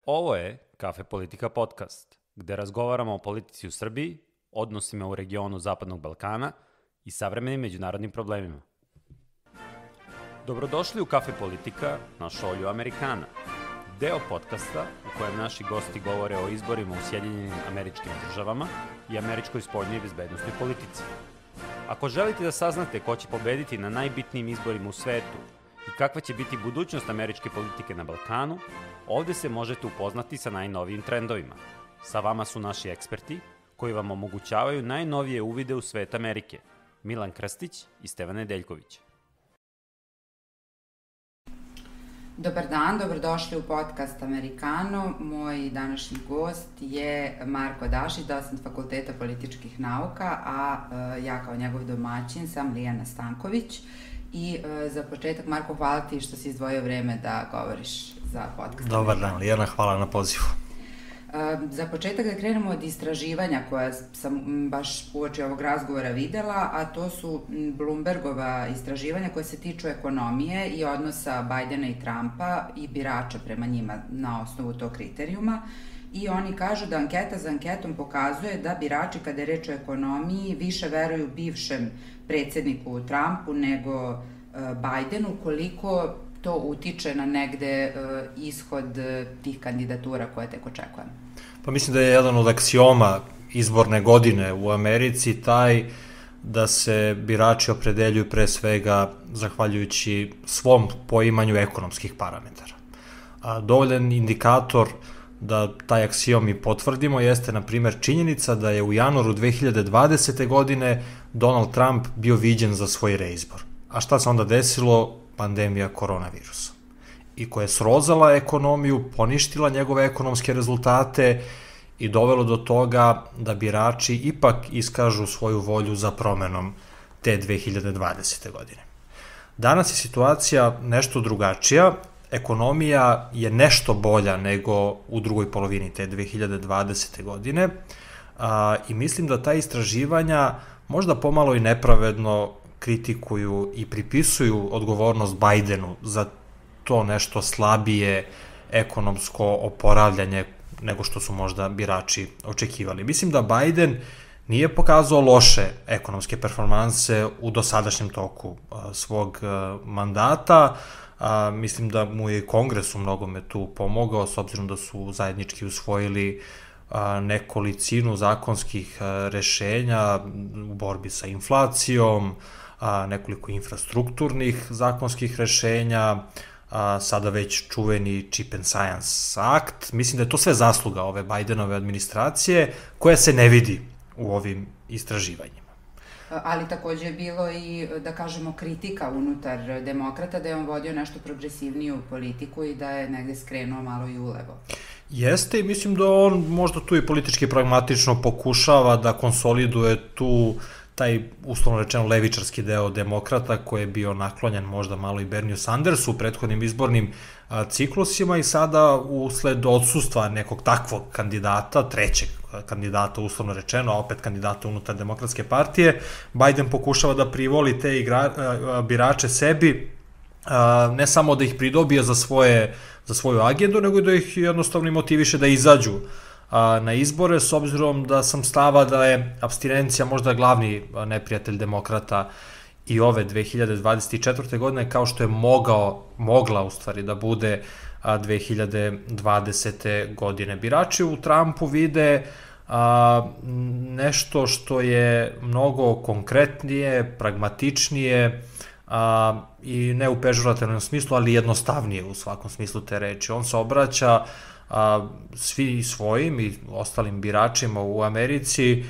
Ovo je Kafe Politika podcast, gde razgovaramo o politici u Srbiji, odnosima u regionu Zapadnog Balkana i savremenim međunarodnim problemima. Dobrodošli u Kafe Politika na šolju Amerikana, deo podcasta u kojem naši gosti govore o izborima u Sjedinjenim Američkim Državama i američkoj spoljnoj i bezbednostnoj politici. Ako želite da saznate ko će pobediti na najbitnijim izborima u svetu i kakva će biti budućnost američke politike na Balkanu, ovde se možete upoznati sa najnovijim trendovima. Sa vama su naši eksperti koji vam omogućavaju najnovije uvide u svet Amerike, Milan Krstić i Stevan Nedeljković. Dobar dan, dobrodošli u podcast Amerikano. Moj današnji gost je Marko Dašić, docent Fakulteta političkih nauka, a ja kao njegov domaćin sam Lijana Stanković. I za početak, Marko, hvala ti što si izdvojio vreme da govoriš za podcast. Dobar dan, Lijana, hvala na pozivu. Za početak da krenemo od istraživanja koja sam baš uoči ovog razgovora videla, a to su Bloombergova istraživanja koje se tiču ekonomije i odnosa Bajdena i Trumpa i birača prema njima na osnovu tog kriterijuma. I oni kažu da anketa za anketom pokazuje da birači, kada je reč o ekonomiji, više veruju bivšem predsjedniku Trumpu nego Bajdenu, koliko to utiče na negde ishod tih kandidatura koje tek očekujemo. Pa mislim da je jedan od aksioma izborne godine u Americi taj da se birači opredeljuju pre svega zahvaljujući svom poimanju ekonomskih parametara. Dovoljan indikator da taj aksiom i potvrdimo jeste, na primjer, činjenica da je u januaru 2020. godine Donald Trump bio viđen za svoj reizbor. A šta se onda desilo? Pandemija koronavirusa. I koja je srozala ekonomiju, poništila njegove ekonomske rezultate i dovelo do toga da birači ipak iskažu svoju volju za promenom te 2020. godine. Danas je situacija nešto drugačija. Ekonomija je nešto bolja nego u drugoj polovini te 2020. godine i mislim da ta istraživanja možda pomalo i nepravedno kritikuju i pripisuju odgovornost Bajdenu za to nešto slabije ekonomsko oporavljanje nego što su možda birači očekivali. Mislim da Bajden nije pokazao loše ekonomske performanse u dosadašnjem toku svog mandata. Mislim da mu je Kongres u mnogome tu pomogao, s obzirom da su zajednički usvojili nekolicinu zakonskih rešenja u borbi sa inflacijom, nekoliko infrastrukturnih zakonskih rešenja, sada već čuveni Chip and Science Act. Mislim da je to sve zasluga ove Bajdenove administracije koja se ne vidi u ovim istraživanjima. Ali takođe je bilo i, da kažemo, kritika unutar demokrata da je on vodio nešto progresivniju politiku i da je negde skrenuo malo i ulevo. Jeste, i mislim da on možda tu i politički pragmatično pokušava da konsoliduje tu taj, uslovno rečeno, levičarski deo demokrata koji je bio naklonjen možda malo i Bernieu Sandersu u prethodnim izbornim ciklusima i sada usled odsustva nekog takvog kandidata, trećeg kandidata uslovno rečeno, a opet kandidata unutar Demokratske partije, Bajden pokušava da privoli te birače sebi, ne samo da ih pridobije za svoju agendu, nego da ih jednostavno motiviše da izađu na izbore, s obzirom da sam stava da je apstinencija možda glavni neprijatelj demokrata i ove 2024. godine, kao što je mogla u stvari da bude 2020. godine. Birači u Trumpu vide nešto što je mnogo konkretnije, pragmatičnije i ne u pežorativnom smislu, ali jednostavnije u svakom smislu te reči. On se obraća svi svojim i ostalim biračima u Americi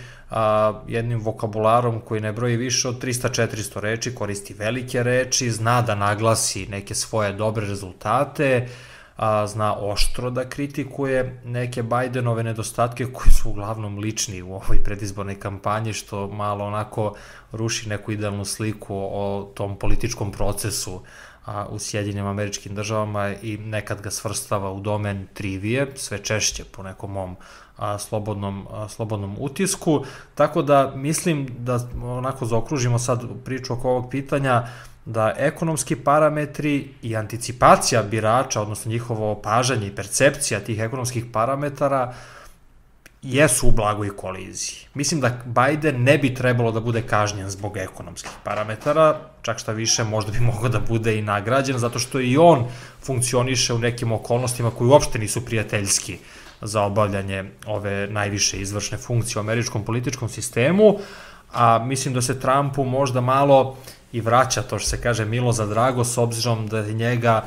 jednim vokabularom koji ne broji više od 300-400 reči, koristi velike reči, zna da naglasi neke svoje dobre rezultate, zna oštro da kritikuje neke Bajdenove nedostatke koji su uglavnom lični u ovoj predizbornoj kampanji, što malo onako ruši neku idealnu sliku o tom političkom procesu u Sjedinjenim Američkim Državama i nekad ga svrstava u domen trivije, sve češće po nekom mom slobodnom utisku, tako da mislim da onako zaokružimo sad priču oko ovog pitanja, da ekonomski parametri i anticipacija birača, odnosno njihovo opažanje i percepcija tih ekonomskih parametara jesu u blagoj koliziji. Mislim da Biden ne bi trebalo da bude kažnjen zbog ekonomskih parametara, čak šta više možda bi mogao da bude i nagrađen, zato što i on funkcioniše u nekim okolnostima koji uopšte nisu prijateljski za obavljanje ove najviše izvršne funkcije u američkom političkom sistemu, a mislim da se Trumpu možda malo i vraća, to što se kaže, milo za drago, s obzirom da je njega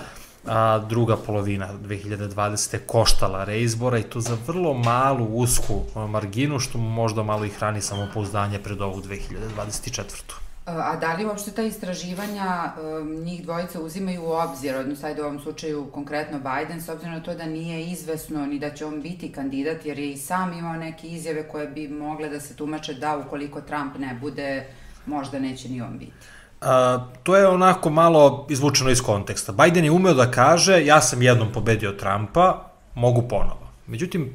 druga polovina 2020. koštala reizbora i to za vrlo malu, usku marginu, što mu možda malo i hrani samopouzdanje pred ovu 2024. A da li uopšte ta istraživanja njih dvojica uzimaju u obzir, odnosno ajde u ovom slučaju konkretno Biden, s obzirom na to da nije izvesno ni da će on biti kandidat, jer je i sam imao neke izjave koje bi mogle da se tumače da ukoliko Trump ne bude, možda neće ni on biti. To je onako malo izvučeno iz konteksta. Biden je umeo da kaže, ja sam jednom pobedio Trumpa, mogu ponovo. Međutim,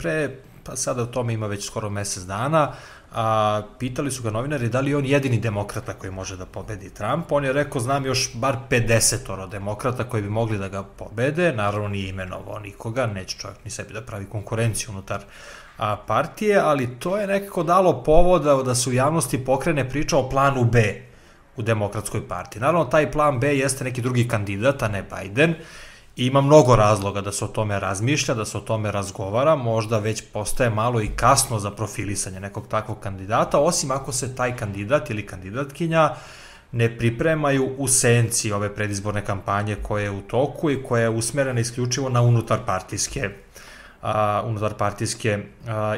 pa sada o tome ima već skoro mesec dana, pitali su ga novinari da li je on jedini demokrata koji može da pobedi Trumpa. On je rekao, znam još bar 50 demokrata koji bi mogli da ga pobede, naravno nije imenovao nikoga, neće čovjek ni sebi da pravi konkurenciju unutar partije, ali to je nekako dalo povoda da se u javnosti pokrene priča o planu B u Demokratskoj partiji. Naravno, taj plan B jeste neki drugi kandidat, a ne Biden, i ima mnogo razloga da se o tome razmišlja, da se o tome razgovara, možda već postaje malo i kasno za profilisanje nekog takvog kandidata, osim ako se taj kandidat ili kandidatkinja ne pripremaju u senci ove predizborne kampanje koje je u toku i koja je usmerena isključivo na unutarpartijske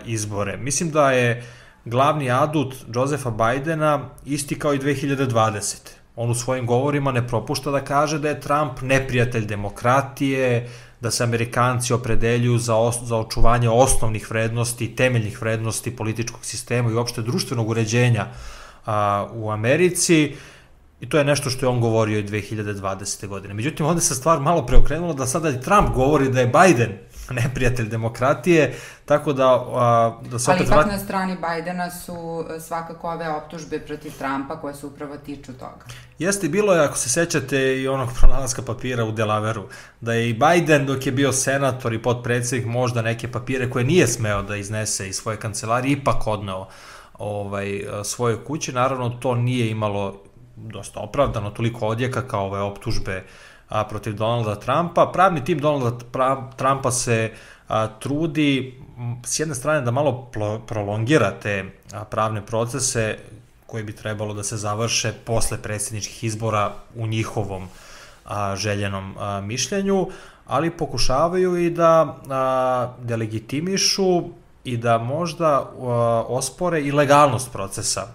izbore. Mislim da je glavni adut Josefa Bidena isti kao i 2020. On u svojim govorima ne propušta da kaže da je Trump neprijatelj demokratije, da se Amerikanci opredeljuju za očuvanje osnovnih vrednosti, temeljnih vrednosti političkog sistema i uopšte društvenog uređenja u Americi. I to je nešto što je on govorio i 2020. godine. Međutim, onda se stvar malo preokrenula da sada i Trump govori da je Biden neprijatelj demokratije, tako da se opet... Ali ipak na strani Bidena su svakako ove optužbe protiv Trumpa koje se upravo tiču toga. Jeste, bilo je, ako se sećate, i onog pronalaska papira u Delaveru, da je i Biden dok je bio senator i potpredsjednik možda neke papire koje nije smeo da iznese iz svoje kancelarije, ipak odneo svoje kući. Naravno, to nije imalo dosta opravdano, toliko odjeka kao ove optužbe protiv Donalda Trumpa. Pravni tim Donalda Trumpa se trudi s jedne strane da malo prolongira te pravne procese koji bi trebalo da se završe posle predsjedničkih izbora u njihovom željenom mišljenju, ali pokušavaju i da delegitimišu i da možda ospore i legalnost procesa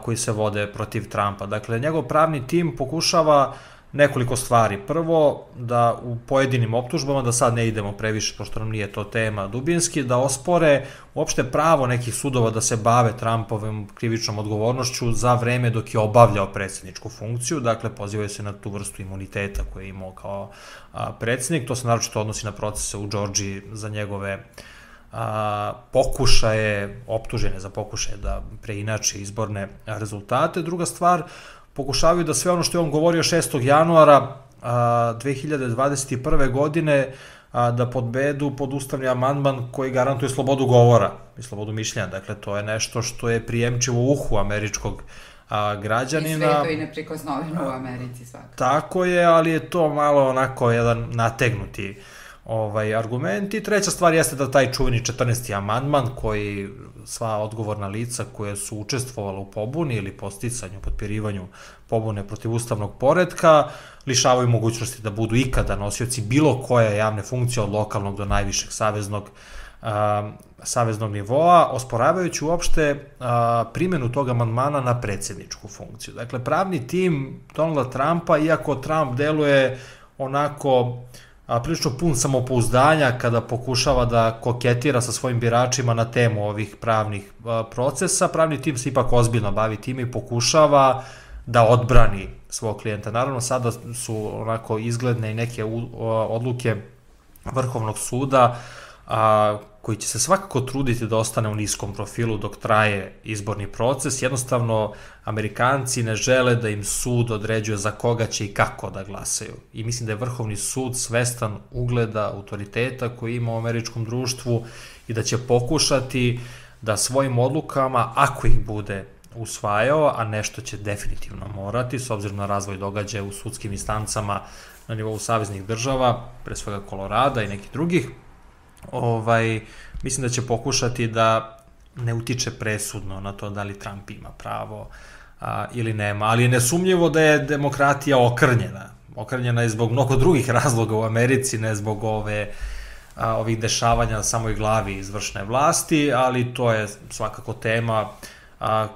koji se vode protiv Trumpa. Dakle, njegov pravni tim pokušava nekoliko stvari. Prvo, da u pojedinim optužbama, da sad ne idemo previše, pošto nam nije to tema dubinski, da ospore uopšte pravo nekih sudova da se bave Trumpovim krivičnom odgovornošću za vreme dok je obavljao predsjedničku funkciju. Dakle, pozivaju se na tu vrstu imuniteta koju je imao kao predsjednik. To se naročito odnosi na procese u Džordžiji za njegove pokušaje, optužene za pokušaje da preinače izborne rezultate. Druga stvar, pokušavaju da sve ono što je on govorio 6. januara 2021. godine da podbedu pod ustavni amandman koji garantuje slobodu govora i slobodu mišljenja. Dakle, to je nešto što je prijemčivo uhu američkog građanina. I sveto i neprikosnoveno u Americi svakako. Tako je, ali je to malo onako jedan nategnuti argument. I treća stvar jeste da taj čuveni 14. amandman koji sva odgovorna lica koje su učestvovala u pobuni ili posticanju, potpirivanju pobune protiv ustavnog poretka, lišavaju mogućnosti da budu ikada nosioci bilo koje javne funkcije od lokalnog do najvišeg saveznog nivoa, osporavajući uopšte primjenu tog amandmana na predsjedničku funkciju. Dakle, pravni tim Donalda Trumpa, iako Trump deluje onako prilično pun samopouzdanja kada pokušava da koketira sa svojim biračima na temu ovih pravnih procesa, pravni tim se ipak ozbiljno bavi time i pokušava da odbrani svog klijenta. Naravno, sada su onako izgledne i neke odluke Vrhovnog suda koji će se svakako truditi da ostane u niskom profilu dok traje izborni proces. Jednostavno, Amerikanci ne žele da im sud određuje za koga će i kako da glasaju. I mislim da je Vrhovni sud svestan ugleda, autoriteta koji ima u američkom društvu i da će pokušati da svojim odlukama, ako ih bude usvajao, a nešto će definitivno morati, s obzirom na razvoj događaja u sudskim instancama na nivou saveznih država, pre svega Kolorada i nekih drugih, mislim da će pokušati da ne utiče presudno na to da li Trump ima pravo ili nema, ali je nesumnjivo da je demokratija okrnjena. Okrnjena je zbog mnogo drugih razloga u Americi, ne zbog ovih dešavanja na samoj glavi izvršne vlasti, ali to je svakako tema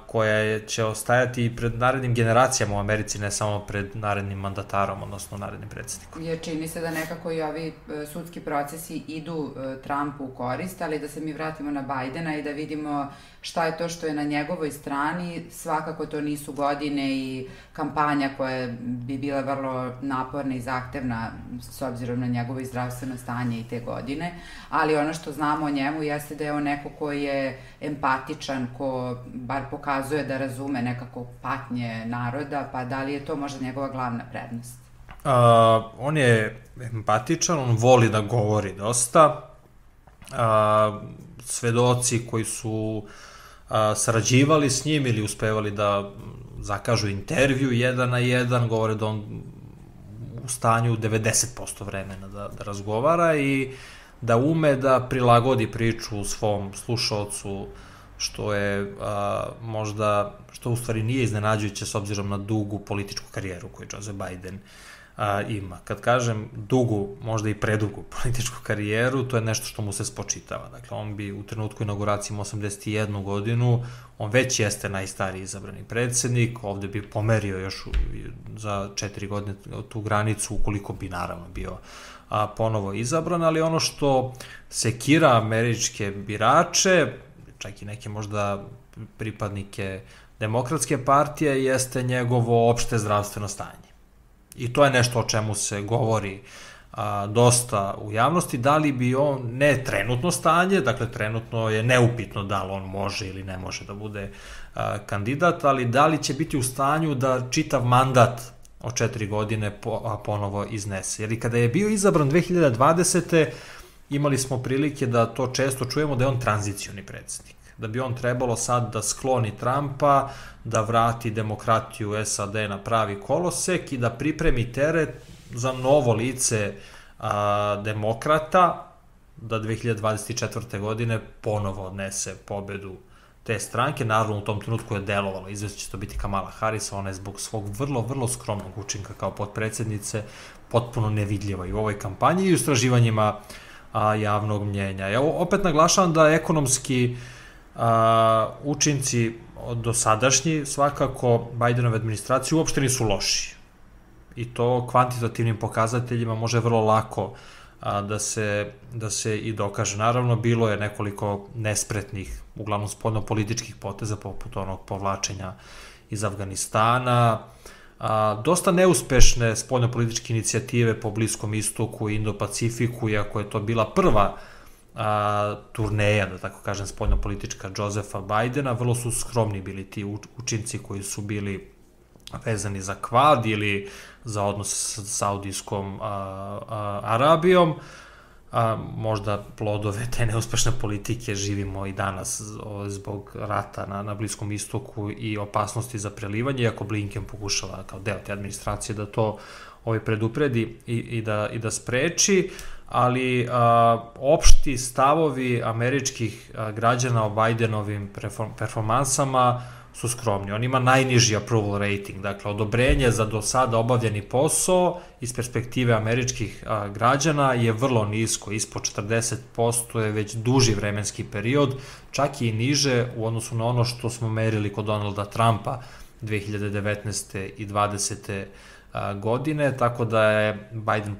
koja će ostajati i pred narednim generacijama u Americi, ne samo pred narednim mandatarom, odnosno narednim predsjednikom. Jer čini se da nekako i ovi sudski procesi idu Trumpu u korist, ali da se mi vratimo na Bajdena i da vidimo šta je to što je na njegovoj strani. Svakako to nisu godine i kampanja koja bi bila vrlo naporna i zahtevna s obzirom na njegovo zdravstveno stanje i te godine, ali ono što znamo o njemu jeste da je on neko koji je empatičan, ko bar pokazuje da razume nekako patnje naroda, pa da li je to možda njegova glavna prednost? On je empatičan, on voli da govori dosta. Svedoci koji su sarađivali s njim ili uspevali da zakažu intervju 1-1, govore da on u stanju 90% vremena da razgovara i da ume da prilagodi priču svom slušaocu, što je možda, što u stvari nije iznenađujuće s obzirom na dugu političku karijeru koju Joseph Biden ima. Kad kažem dugu, možda i predugu političku karijeru, to je nešto što mu se spočitava. Dakle, on bi u trenutku inauguracije 81 godinu, on već jeste najstariji izabrani predsjednik, ovde bi pomerio još za 4 godine tu granicu, ukoliko bi naravno bio ponovo izabran, ali ono što sekira američke birače, čak i neke možda pripadnike Demokratske partije, jeste njegovo opšte zdravstveno stanje. I to je nešto o čemu se govori dosta u javnosti. Da li bi on, ne trenutno stanje, dakle trenutno je neupitno da li on može ili ne može da bude kandidat, ali da li će biti u stanju da čitav mandat od 4 godine ponovo iznese. Jer i kada je bio izabran 2020. imali smo prilike da to često čujemo da je on tranzicioni predsjednik. Da bi on trebalo sad da skloni Trumpa, da vrati demokratiju SAD na pravi kolosek i da pripremi teret za novo lice demokrata, da 2024. godine ponovo odnese pobedu te stranke. Naravno, u tom trenutku je delovalo, izvesno će to biti Kamala Harris, ona je zbog svog vrlo, vrlo skromnog učinka kao potpredsjednice potpuno nevidljiva i u ovoj kampanji i u istraživanjima javnog mnjenja. Ja opet naglašavam da ekonomski učinci dosadašnji svakako Bidenove administracije uopšte nisu loši. I to kvantitativnim pokazateljima može vrlo lako da se i dokaže. Naravno, bilo je nekoliko nespretnih, uglavnom spoljno-političkih poteza, poput onog povlačenja iz Afganistana, dosta neuspešne spoljno-političke inicijative po Bliskom istoku i Indo-Pacifiku, iako je to bila prva turneja, da tako kažem, spoljno-politička Josepha Bidena, vrlo su skromni bili ti učinci koji su bili vezani za Kvad ili za odnos sa Saudijskom Arabijom. Možda plodove te neuspešne politike živimo i danas zbog rata na Bliskom istoku i opasnosti za prelivanje, iako Blinken pokušava kao deo te administracije da to predupredi i da spreči, ali opšti stavovi američkih građana o Bidenovim performansama su skromni. On ima najniži approval rating, dakle odobrenje za do sada obavljeni posao iz perspektive američkih građana je vrlo nisko, ispod 40% je već duži vremenski period, čak i niže u odnosu na ono što smo merili kod Donalda Trumpa 2019. i 2020. godine, tako da je Biden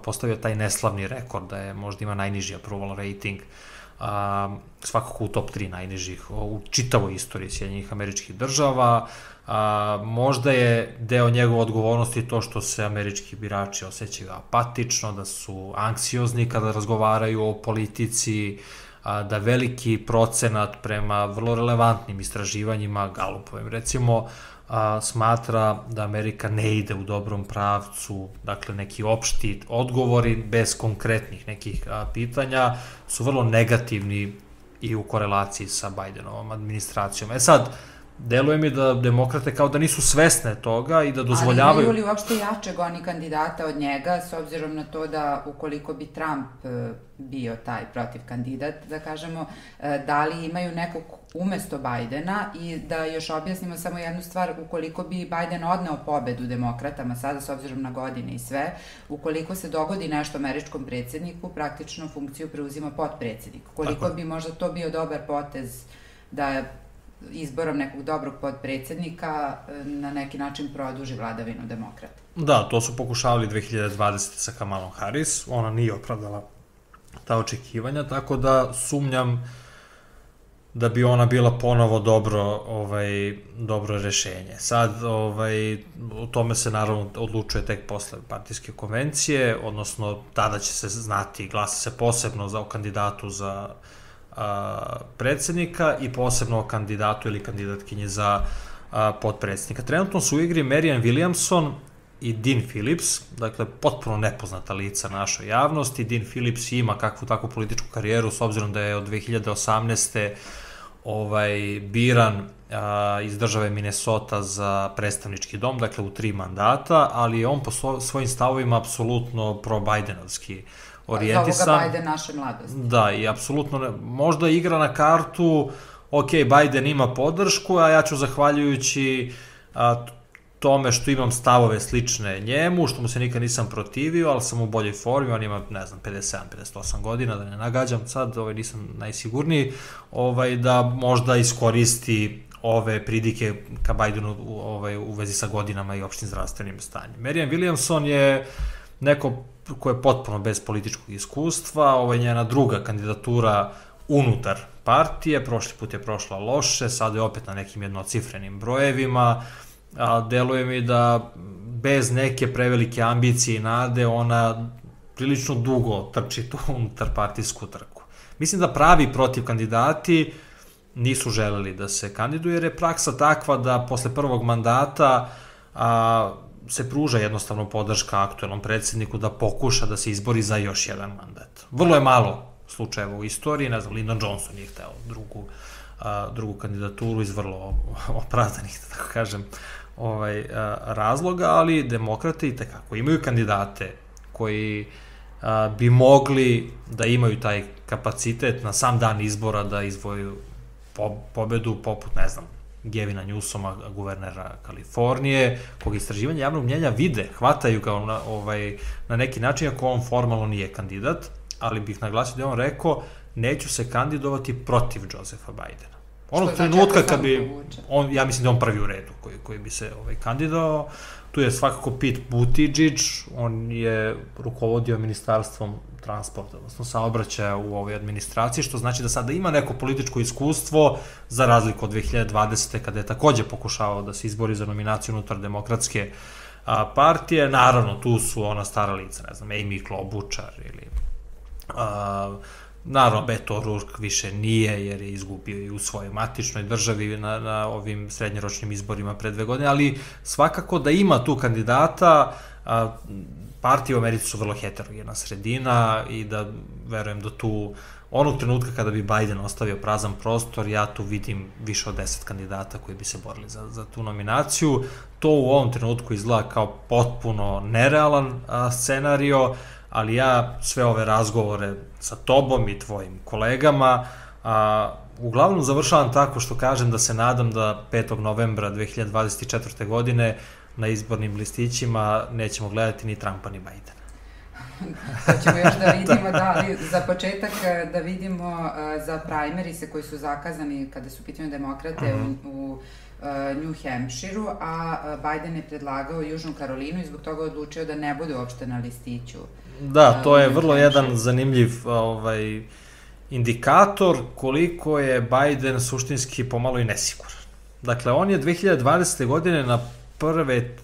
postavio taj neslavni rekord, da je možda ima najniži approval rating, svakako u top 3 najnižih u čitavoj istoriji Sjedinjenih Američkih Država. Možda je deo njegove odgovornosti to što se američki birači osjećaju apatično, da su anksiozni kada razgovaraju o politici, da veliki procenat prema vrlo relevantnim istraživanjima, Gallupovim recimo, smatra da Amerika ne ide u dobrom pravcu, dakle neki opšti odgovori bez konkretnih nekih pitanja su vrlo negativni i u korelaciji sa Bidenovom administracijom. Sad, deluje mi da demokrate kao da nisu svesne toga i da dozvoljavaju... Ali imaju li uopšte jačeg oni kandidata od njega, s obzirom na to da ukoliko bi Trump bio taj protiv kandidat, da kažemo, da li imaju nekog umesto Bidena i da još objasnimo samo jednu stvar, ukoliko bi Biden odneo pobedu demokratama sada, s obzirom na godine i sve, ukoliko se dogodi nešto američkom predsjedniku, praktično funkciju preuzima potpredsjednik. Koliko bi možda to bio dobar potez da izborom nekog dobrog potpredsjednika na neki način produži vladavinu demokrata. Da, to su pokušavali 2020. sa Kamalom Harris, ona nije opravdala ta očekivanja, tako da sumnjam da bi ona bila ponovo dobro rešenje. Sad, o tome se naravno odlučuje tek posle partijske konvencije, odnosno tada će se znati, glasa se posebno o kandidatu za predsjednika i posebno o kandidatu ili kandidatkinje za potpredsjednika. Trenutno su u igri Marianne Williamson i Dean Phillips, dakle potpuno nepoznata lica našoj javnosti. Dean Phillips ima kakvu takvu političku karijeru, s obzirom da je od 2018. biran iz države Minnesota za predstavnički dom, dakle u 3 mandata, ali je on po svojim stavovima apsolutno pro-Bidenovski orijentisan. Zovu ga Biden naše mladosti. Da, i apsolutno možda igra na kartu, ok, Biden ima podršku, a ja ću zahvaljujući tome što imam stavove slične njemu, što mu se nikad nisam protivio, ali sam u boljoj formi, on ima, 57-58 godina, da ne nagađam sad, nisam najsigurniji, da možda iskoristi ove pridike ka Bidenu u vezi sa godinama i opštim zdravstvenim stanjem. Marianne Williamson je neko ko je potpuno bez političkog iskustva, ovo je njena druga kandidatura unutar partije, prošli put je prošla loše, sada je opet na nekim jednocifrenim brojevima, deluje mi da bez neke prevelike ambicije i nade ona prilično dugo trči tu unutar partijsku trku. Mislim da pravi protiv kandidati nisu želeli da se kandiduju, jer je praksa takva da posle prvog mandata se pruža jednostavno podrška aktuelnom predsjedniku da pokuša da se izbori za još jedan mandat. Vrlo je malo slučajeva u istoriji, ne znam, Lyndon Johnson nije hteo drugu kandidaturu iz vrlo opravdanih, da tako kažem, razloga, ali demokrate i tekako imaju kandidate koji bi mogli da imaju taj kapacitet na sam dan izbora da izvoju pobedu, poput, ne znam, Gavina Newsoma, guvernera Kalifornije, kog istraživanja javnog mnjenja vide, hvataju ga na neki način, ako on formalno nije kandidat, ali bih naglasio da je on rekao, neću se kandidovati protiv Josepha Bidena. Onog trenutka kad bi, ja mislim da je on prvi u redu koji bi se kandidovao, tu je svakako Pete Buttigieg, on je rukovodio ministarstvom transporta, odnosno saobraćaja u ovoj administraciji, što znači da sada ima neko političko iskustvo, za razliku od 2020. kada je takođe pokušavao da se izbori za nominaciju unutar demokratske partije. Naravno, tu su ona stara lica, ne znam, Amy Klobuchar ili naravno Beto O'Rourke više nije, jer je izgubio i u svojoj matičnoj državi na ovim srednjoročnim izborima pre 2 godine, ali svakako da ima tu kandidata. Partije u Americi su vrlo heterogena sredina i da verujem da tu onog trenutka kada bi Biden ostavio prazan prostor, ja tu vidim više od 10 kandidata koji bi se borili za tu nominaciju. To u ovom trenutku izgleda kao potpuno nerealan scenario, ali ja sve ove razgovore sa tobom i tvojim kolegama uglavnom završavam tako što kažem da se nadam da 5. novembra 2024. godine na izbornim listićima nećemo gledati ni Trumpa ni Bidena. To ćemo još da vidimo, da, ali za početak da vidimo za primarise koji su zakazani kada su pitanje demokrate u New Hampshireu, a Biden je predlagao Južnu Karolinu i zbog toga je odlučio da ne bude uopšte na listiću. Da, to je vrlo jedan zanimljiv indikator koliko je Biden suštinski pomalo i nesiguran. Dakle, on je 2020. godine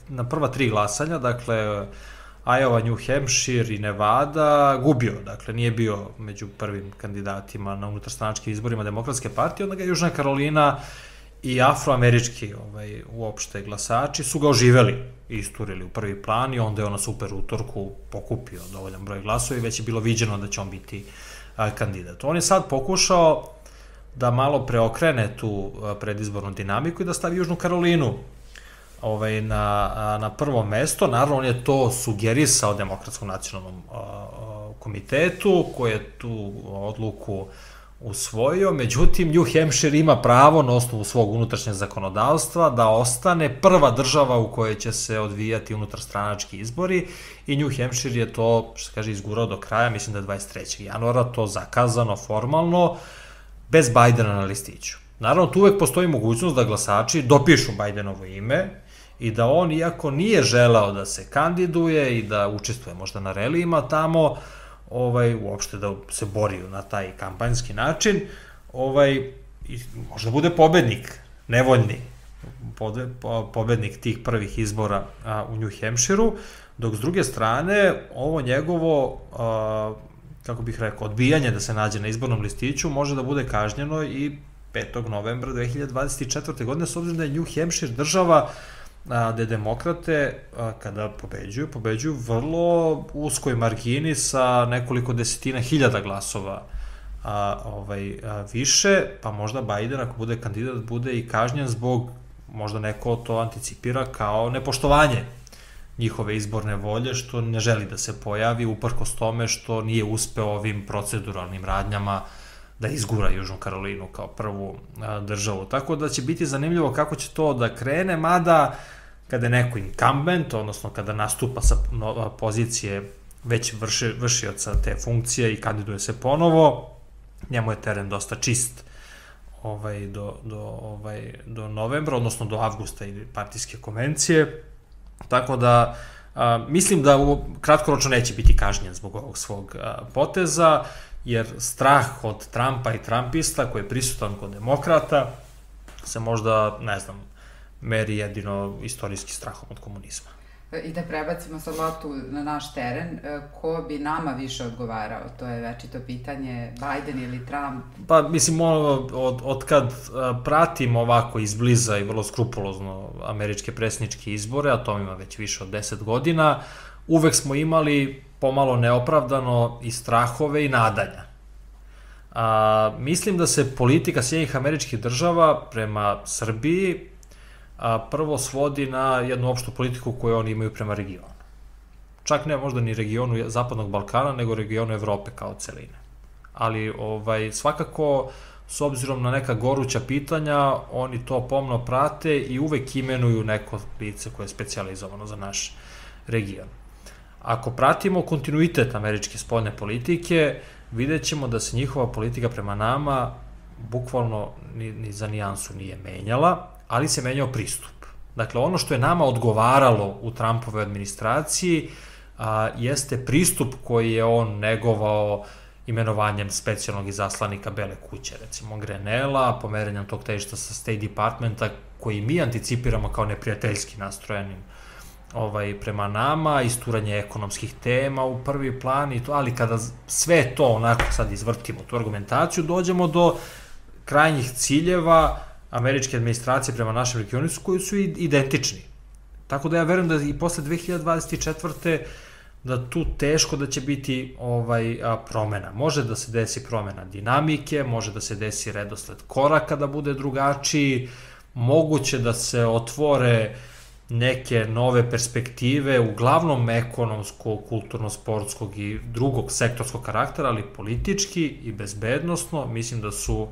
na prva 3 glasanja, dakle, Iowa, New Hampshire i Nevada gubio, dakle nije bio među prvim kandidatima na unutarstranačkim izborima Demokratske partije, onda ga Južna Karolina i afroamerički uopšte glasači su ga oživeli i isturili u prvi plan i onda je on na super utorku pokupio dovoljan broj glasova i već je bilo viđeno da će on biti kandidat. On je sad pokušao da malo preokrene tu predizbornu dinamiku i da stavi Južnu Karolinu na prvo mesto. Naravno, on je to sugerisao Demokratskom nacionalnom komitetu, koji je tu odluku usvojio, međutim, New Hampshire ima pravo na osnovu svog unutrašnjeg zakonodavstva da ostane prva država u kojoj će se odvijati unutarstranački izbori i New Hampshire je to, što se kaže, izgurao do kraja, mislim da je 23. januara, to zakazano formalno, bez Bajdena na listiću. Naravno, tu uvek postoji mogućnost da glasači dopišu Bajdenovo ime i da on, iako nije želeo da se kandiduje i da učestvuje možda na relijima tamo, uopšte da se boriju na taj kampanjski način, možda bude pobednik, nevoljni pobednik tih prvih izbora u New Hampshireu, dok s druge strane ovo njegovo, kako bih rekao, odbijanje da se nađe na izbornom listiću može da bude kažnjeno i 5. novembra 2024. godine, s obzirom da je New Hampshire država gde demokrate, kada pobeđuju vrlo uskoj margini sa nekoliko desetina hiljada glasova više, pa možda Biden, ako bude kandidat, bude i kažnjen zbog, možda neko to anticipira kao nepoštovanje njihove izborne volje, što ne želi da se pojavi, uprkos tome što nije uspeo ovim proceduralnim radnjama da izgura Južnu Karolinu kao prvu državu. Tako da će biti zanimljivo kako će to da krene, mada kada je neko incumbent, odnosno kada nastupa sa pozicije već vršioca te funkcije i kandiduje se ponovo, njemu je teren dosta čist do novembra, odnosno do avgusta ili partijske konvencije. Tako da mislim da kratkoročno neće biti kažnjen zbog ovog svog poteza, jer strah od Trumpa i Trumpista, koji je prisutan kod demokrata, se možda, ne znam, meri jedino istorijski strahom od komunizma. I da prebacimo sad loptu na naš teren, ko bi nama više odgovarao? To je večito pitanje, Biden ili Trump? Pa, mislim, od kad pratim ovako izbliza i vrlo skrupulozno američke predsjedničke izbore, a to ima već više od 10 godina, uvek smo imali pomalo neopravdano i strahove i nadanja. Mislim da se politika Sjedinjenih Američkih Država prema Srbiji prvo svodi na jednu opštu politiku koju oni imaju prema regionu. Čak ne možda ni regionu Zapadnog Balkana, nego regionu Evrope kao celine. Ali svakako, s obzirom na neka goruća pitanja, oni to pomno prate i uvek imenuju neko lice koje je specijalizovano za naš region. Ako pratimo kontinuitet američke spoljne politike, vidjet ćemo da se njihova politika prema nama bukvalno ni za nijansu nije menjala, ali se menjao pristup. Dakle, ono što je nama odgovaralo u Trumpovoj administraciji jeste pristup koji je on negovao imenovanjem specijalnog izaslanika Bele kuće, recimo Grenella, pomeranjem tog težišta sa State Departmenta, koji mi anticipiramo kao neprijateljski nastrojenim prema nama, isturanje ekonomskih tema u prvi plan i to, ali kada sve to onako sad izvrtimo, tu argumentaciju, dođemo do krajnjih ciljeva američke administracije prema našem regionu koji su identični. Tako da ja verujem da i posle 2024. da tu teško da će biti promena. Može da se desi promena dinamike, može da se desi redosled koraka da bude drugačiji, moguće da se otvore neke nove perspektive, uglavnom ekonomskog, kulturno-sportskog i drugog sektorskog karaktera, ali politički i bezbednosno, mislim da su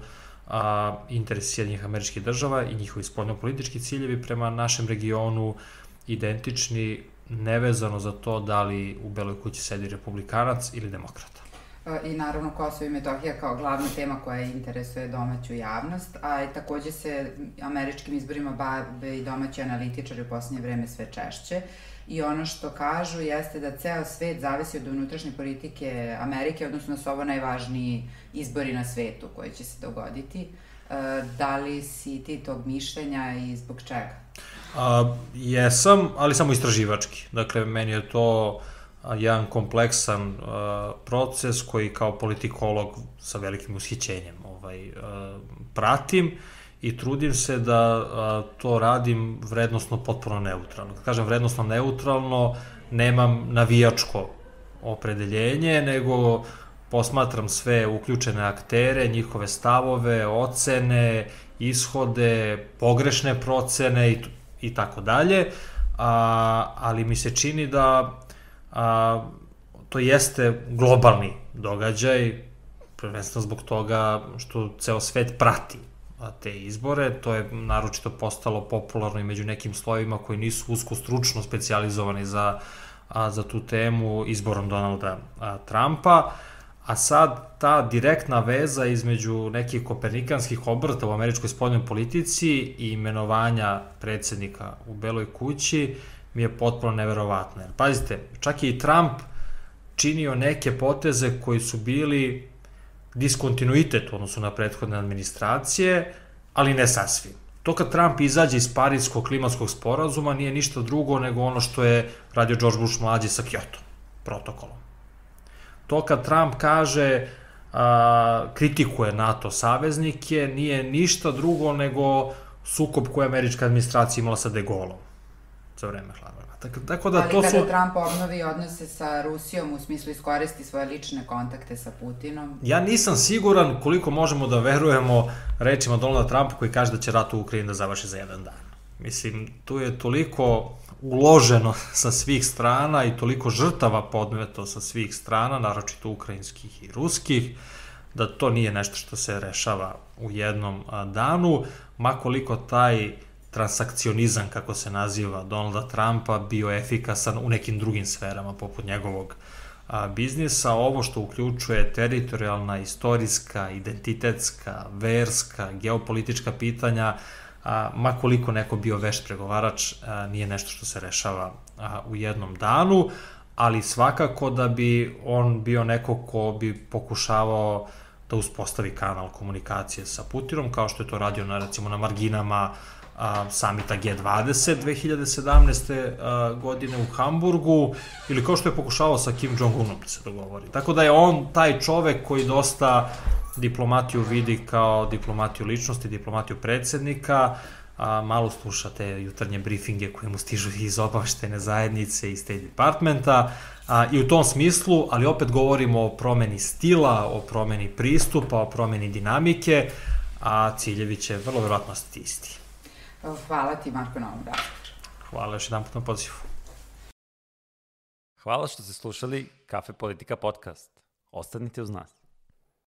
interesi Sjedinjenih Američkih Država i njihovi spoljno-politički ciljevi prema našem regionu identični, nevezano za to da li u Beloj kući sedi republikanac ili demokrata. I naravno Kosovo i Metohija kao glavna tema koja interesuje domaću javnost, a takođe se američkim izborima bave i domaći analitičari u poslednje vreme sve češće. I ono što kažu jeste da ceo svet zavisi od unutrašnje politike Amerike, odnosno da su ovo najvažniji izbori na svetu koji će se dogoditi. Da li si ti tog mišljenja i zbog čega? Jesam, ali samo istraživački. Dakle, meni je to jedan kompleksan proces koji kao politikolog sa velikim ushićenjem pratim i trudim se da to radim vrednosno potpuno neutralno. Kad kažem vrednosno neutralno, nemam navijačko opredeljenje, nego posmatram sve uključene aktere, njihove stavove, ocene, ishode, pogrešne procene i tako dalje, ali mi se čini da to jeste globalni događaj, prvenstveno zbog toga što ceo svet prati te izbore. To je naročito postalo popularno i među nekim slojevima koji nisu usko stručno specijalizovani za tu temu izborom Donalda Trumpa. A sad ta direktna veza između nekih kopernikanskih obrta u američkoj spoljnoj politici i imenovanja predsjednika u Beloj kući mi je potpuno neverovatno. Pazite, čak je i Trump činio neke poteze koji su bili diskontinuitet u odnosu na prethodne administracije, ali ne sasvim. To kad Trump izađe iz Pariskog klimatskog sporazuma nije ništa drugo nego ono što je radio George Bush mlađi sa Kyoto protokolom. To kad Trump kaže, kritikuje NATO saveznike, nije ništa drugo nego sukob koji je američka administracija imala sa De Gaulom za vreme hladnog rata. Tako da ali kada Trump obnovi odnose sa Rusijom u smislu iskoristi svoje lične kontakte sa Putinom? Ja nisam siguran koliko možemo da verujemo rečima Donalda Trumpa koji kaže da će rat u Ukrajini da završi za jedan dan. Mislim, tu je toliko uloženo sa svih strana i toliko žrtava podneto sa svih strana, naročito ukrajinskih i ruskih, da to nije nešto što se rešava u jednom danu, makoliko taj transakcionizam, kako se naziva, Donalda Trumpa bio efikasan u nekim drugim sferama, poput njegovog biznisa. Ovo što uključuje teritorijalna, istorijska, identitetska, verska, geopolitička pitanja, makoliko neko bio vešt pregovarač, nije nešto što se rešava u jednom danu, ali svakako da bi on bio neko ko bi pokušavao da uspostavi kanal komunikacije sa Putinom, kao što je to radio recimo na marginama samita G20 2017. Godine u Hamburgu, ili kao što je pokušavao sa Kim Jong-unom da se dogovori. Tako da je on taj čovek koji dosta diplomatiju vidi kao diplomatiju ličnosti, diplomatiju predsjednika, malo sluša te jutarnje briefinge koje mu stižu iz obaveštene zajednice i State Departmenta, i u tom smislu, ali opet govorimo o promeni stila, o promeni pristupa, o promeni dinamike, a ciljevi će vrlo verovatno ostati isti. Hvala ti, Marko, na ovom razgovoru. Hvala još jedan put na pozivu. Hvala što ste slušali Kafe Politika podcast. Ostanite uz nas.